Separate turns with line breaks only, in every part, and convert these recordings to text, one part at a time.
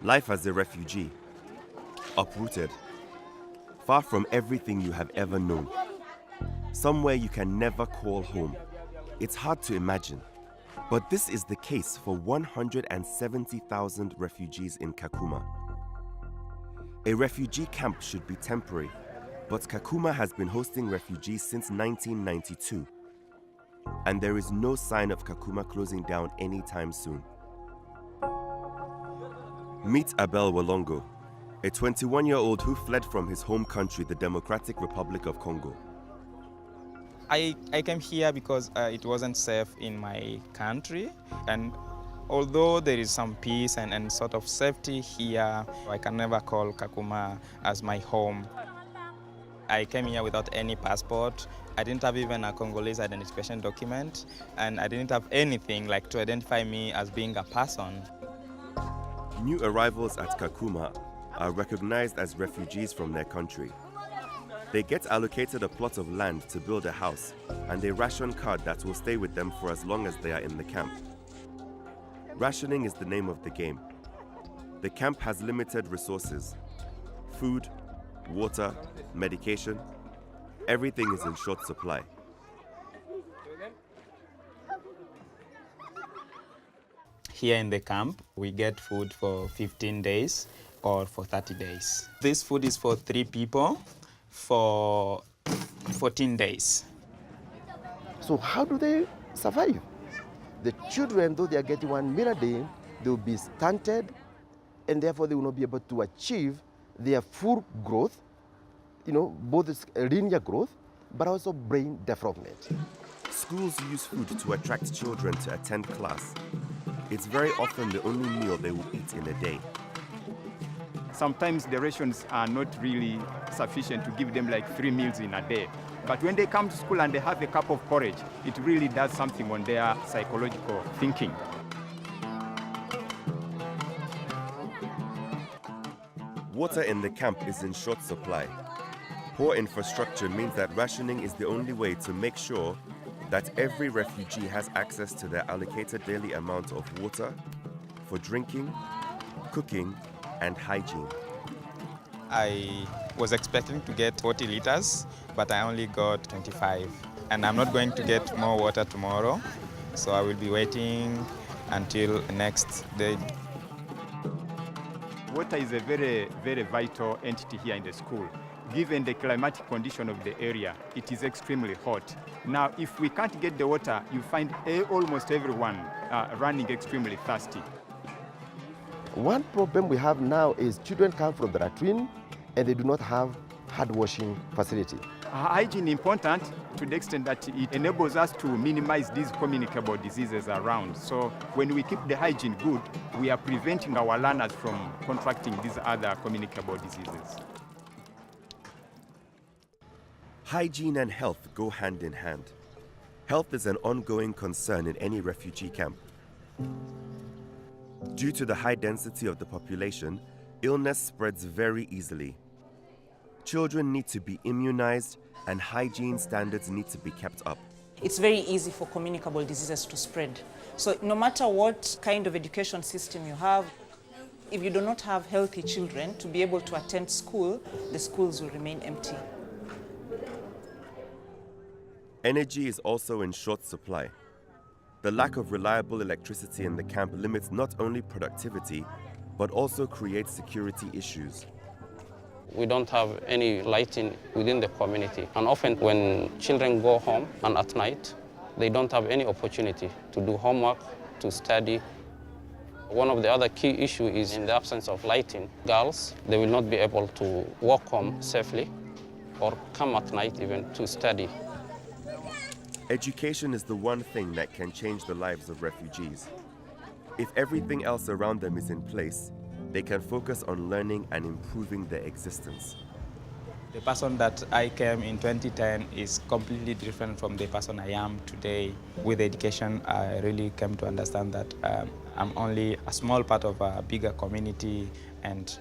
Life as a refugee, uprooted, far from everything you have ever known. Somewhere you can never call home. It's hard to imagine, but this is the case for 170,000 refugees in Kakuma. A refugee camp should be temporary, but Kakuma has been hosting refugees since 1992, and there is no sign of Kakuma closing down anytime soon. Meet Abel Walongo, a 21-year-old who fled from his home country, the Democratic Republic of Congo.
I came here because it wasn't safe in my country, and although there is some peace and sort of safety here, I can never call Kakuma as my home. I came here without any passport. I didn't have even a Congolese identification document, and I didn't have anything like to identify me as being a person.
New arrivals at Kakuma are recognized as refugees from their country. They get allocated a plot of land to build a house and a ration card that will stay with them for as long as they are in the camp. Rationing is the name of the game. The camp has limited resources. Food, water, medication, everything is in short supply.
Here in the camp, we get food for 15 days or for 30 days. This food is for 3 people for 14 days.
So how do they survive? The children, though they are getting 1 meal a day, they will be stunted, and therefore they will not be able to achieve their full growth, both linear growth, but also brain development.
Schools use food to attract children to attend class. It's very often the only meal they will eat in a day.
Sometimes the rations are not really sufficient to give them like 3 meals in a day. But when they come to school and they have a cup of porridge, it really does something on their psychological thinking.
Water in the camp is in short supply. Poor infrastructure means that rationing is the only way to make sure that every refugee has access to their allocated daily amount of water for drinking, cooking, and hygiene.
I was expecting to get 40 liters, but I only got 25. And I'm not going to get more water tomorrow, so I will be waiting until next day.
Water is a very, very vital entity here in the school. Given the climatic condition of the area, it is extremely hot. Now, if we can't get the water, you find almost everyone running extremely thirsty.
One problem we have now is children come from the latrine and they do not have hand washing facility.
Hygiene is important to the extent that it enables us to minimize these communicable diseases around. So when we keep the hygiene good, we are preventing our learners from contracting these other communicable diseases.
Hygiene and health go hand in hand. Health is an ongoing concern in any refugee camp. Due to the high density of the population, illness spreads very easily. Children need to be immunized and hygiene standards need to be kept up.
It's very easy for communicable diseases to spread. So no matter what kind of education system you have, if you do not have healthy children to be able to attend school, the schools will remain empty.
Energy is also in short supply. The lack of reliable electricity in the camp limits not only productivity, but also creates security issues.
We don't have any lighting within the community. And often when children go home and at night, they don't have any opportunity to do homework, to study. One of the other key issues is in the absence of lighting. Girls, they will not be able to walk home safely or come at night even to study.
Education is the one thing that can change the lives of refugees. If everything else around them is in place, they can focus on learning and improving their existence.
The person that I came in 2010 is completely different from the person I am today. With education, I really came to understand that I'm only a small part of a bigger community, and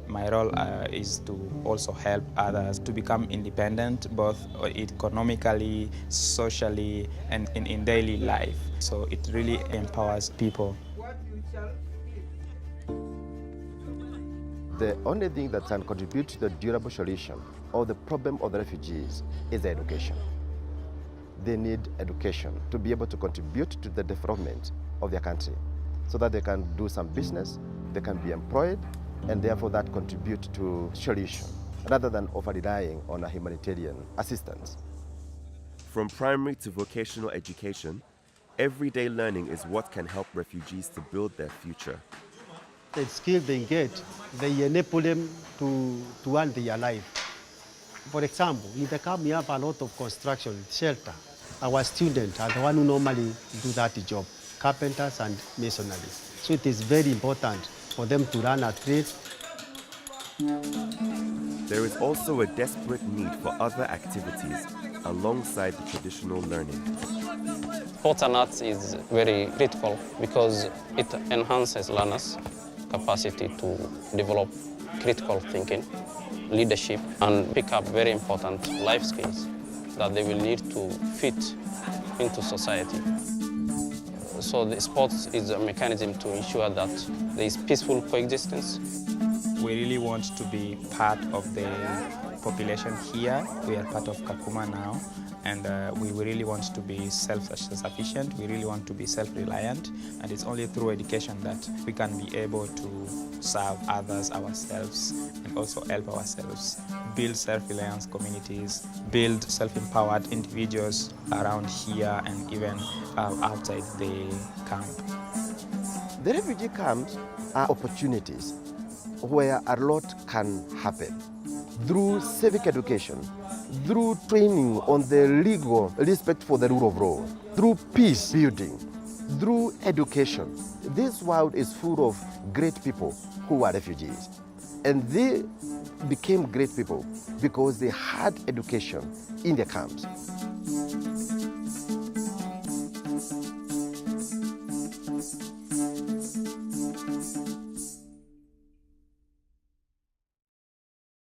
my role is to also help others to become independent, both economically, socially, and in daily life. So it really empowers people.
The only thing that can contribute to the durable solution of the problem of the refugees is education. They need education to be able to contribute to the development of their country so that they can do some business, they can be employed, and therefore that contribute to solution rather than over-relying on a humanitarian assistance.
From primary to vocational education, everyday learning is what can help refugees to build their future.
The skills they get, they enable them to earn their life. For example, in the camp we have a lot of construction, shelter. Our students are the ones who normally do that job, carpenters and masonry. So it is very important for them to learn a trade.
There is also a desperate need for other activities alongside the traditional learning.
Sports and arts is very critical because it enhances learners' capacity to develop critical thinking, leadership, and pick up very important life skills that they will need to fit into society. So the sports is a mechanism to ensure that there is peaceful coexistence.
We really want to be part of the population here. We are part of Kakuma now, and we really want to be self-sufficient. We really want to be self-reliant, and it's only through education that we can be able to serve others, ourselves, and also help ourselves, build self-reliance communities, build self-empowered individuals around here and even outside the camp.
The refugee camps are opportunities where a lot can happen through civic education, through training on the legal respect for the rule of law, through peace building, through education. This world is full of great people who are refugees. And they became great people because they had education in their camps.